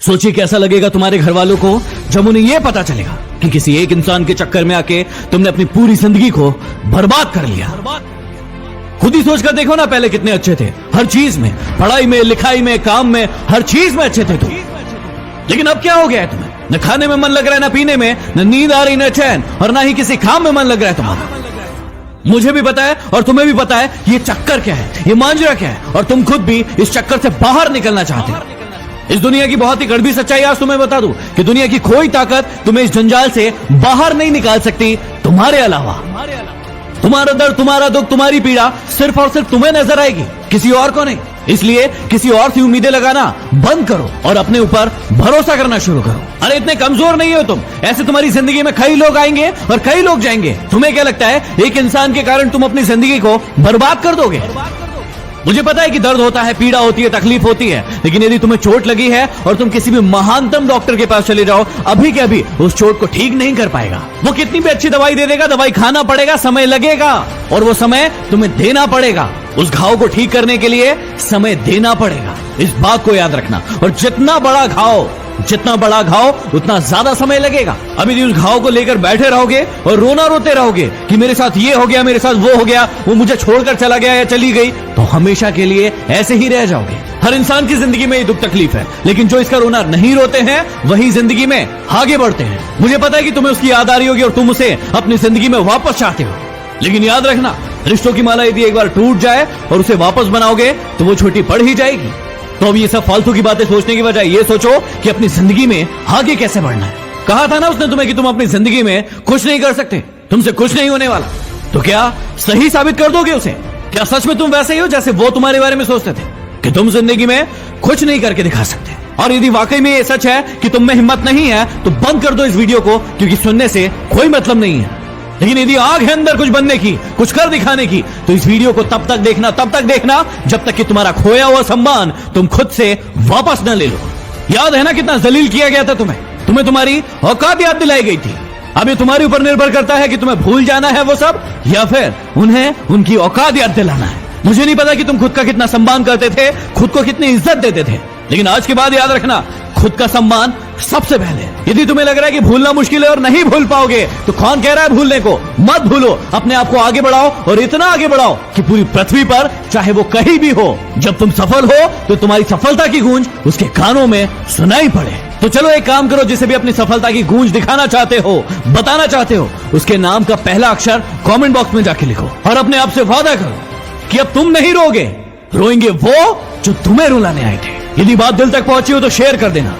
सोचिए कैसा लगेगा तुम्हारे घर वालों को जब उन्हें यह पता चलेगा कि किसी एक इंसान के चक्कर में आके तुमने अपनी पूरी जिंदगी को बर्बाद कर लिया। खुद ही सोचकर देखो ना, पहले कितने अच्छे थे हर चीज में, पढ़ाई में, लिखाई में, काम में, हर चीज में अच्छे थे तुम। लेकिन अब क्या हो गया है तुम्हें? न खाने में मन लग रहा है, न पीने में, न नींद आ रही, न चैन, और ना ही किसी काम में मन लग रहा है तुम्हारा। मुझे भी पता है और तुम्हें भी पता है ये चक्कर क्या है, ये मांजरा क्या है, और तुम खुद भी इस चक्कर से बाहर निकलना चाहते हो। इस दुनिया की बहुत ही कड़वी सच्चाई आज तुम्हें बता दूं कि दुनिया की कोई ताकत तुम्हें इस जंजाल से बाहर नहीं निकाल सकती तुम्हारे अलावा। तुम्हारा दर्द, तुम्हारा दुख, तुम्हारी पीड़ा सिर्फ और सिर्फ तुम्हें नजर आएगी, किसी और को नहीं। इसलिए किसी और से उम्मीदें लगाना बंद करो और अपने ऊपर भरोसा करना शुरू करो। अरे इतने कमजोर नहीं हो तुम, ऐसे तुम्हारी जिंदगी में कई लोग आएंगे और कई लोग जाएंगे। तुम्हें क्या लगता है एक इंसान के कारण तुम अपनी जिंदगी को बर्बाद कर दोगे? मुझे पता है कि दर्द होता है, पीड़ा होती है, तकलीफ होती है, लेकिन यदि तुम्हें चोट लगी है और तुम किसी भी महानतम डॉक्टर के पास चले जाओ, अभी के अभी उस चोट को ठीक नहीं कर पाएगा। वो कितनी भी अच्छी दवाई दे देगा, दवाई खाना पड़ेगा, समय लगेगा, और वो समय तुम्हें देना पड़ेगा। उस घाव को ठीक करने के लिए समय देना पड़ेगा, इस बात को याद रखना। और जितना बड़ा घाव उतना ज्यादा समय लगेगा। अभी उस घाव को लेकर बैठे रहोगे और रोना रोते रहोगे कि मेरे साथ ये हो गया, मेरे साथ वो हो गया, वो मुझे छोड़कर चला गया या चली गई, तो हमेशा के लिए ऐसे ही रह जाओगे। हर इंसान की जिंदगी में ये दुख तकलीफ है, लेकिन जो इसका रोना नहीं रोते हैं वही जिंदगी में आगे बढ़ते हैं। मुझे पता है कि तुम्हें उसकी याद आ रही होगी और तुम उसे अपनी जिंदगी में वापस चाहते हो, लेकिन याद रखना, रिश्तों की माला यदि एक बार टूट जाए और उसे वापस बनाओगे तो वो छोटी पड़ ही जाएगी। तो अब ये सब फालतू की बातें सोचने की बजाय ये सोचो कि अपनी जिंदगी में आगे कैसे बढ़ना है। कहा था ना उसने तुम्हें कि तुम अपनी जिंदगी में कुछ नहीं कर सकते, तुमसे कुछ नहीं होने वाला। तो क्या सही साबित कर दोगे उसे? क्या सच में तुम वैसे ही हो जैसे वो तुम्हारे बारे में सोचते थे कि तुम जिंदगी में कुछ नहीं करके दिखा सकते? और यदि वाकई में ये सच है कि तुम में हिम्मत नहीं है तो बंद कर दो इस वीडियो को, क्योंकि सुनने से कोई मतलब नहीं है। लेकिन यदि आग है अंदर कुछ बनने की, कुछ कर दिखाने की, तो इस वीडियो को तब तक देखना जब तक कि तुम्हारा खोया हुआ सम्मान तुम खुद से वापस न ले लो। याद है ना कितना जलील किया गया था तुम्हें तुम्हारी औकात याद दिलाई गई थी। अब ये तुम्हारे ऊपर निर्भर करता है कि तुम्हें भूल जाना है वो सब, या फिर उन्हें उनकी औकात याद दिलाना है। मुझे नहीं पता कि तुम खुद का कितना सम्मान करते थे, खुद को कितनी इज्जत देते थे, लेकिन आज के बाद याद रखना, खुद का सम्मान सबसे पहले। यदि तुम्हें लग रहा है कि भूलना मुश्किल है और नहीं भूल पाओगे, तो कौन कह रहा है भूलने को? मत भूलो, अपने आप को आगे बढ़ाओ, और इतना आगे बढ़ाओ कि पूरी पृथ्वी पर चाहे वो कहीं भी हो, जब तुम सफल हो तो तुम्हारी सफलता की गूंज उसके कानों में सुनाई पड़े। तो चलो एक काम करो, जिसे भी अपनी सफलता की गूंज दिखाना चाहते हो, बताना चाहते हो, उसके नाम का पहला अक्षर कमेंट बॉक्स में जाके लिखो और अपने आप से वादा करो कि अब तुम नहीं रोगे, रोएंगे वो जो तुम्हें रुलाने आए थे। यदि बात दिल तक पहुंची हो तो शेयर कर देना।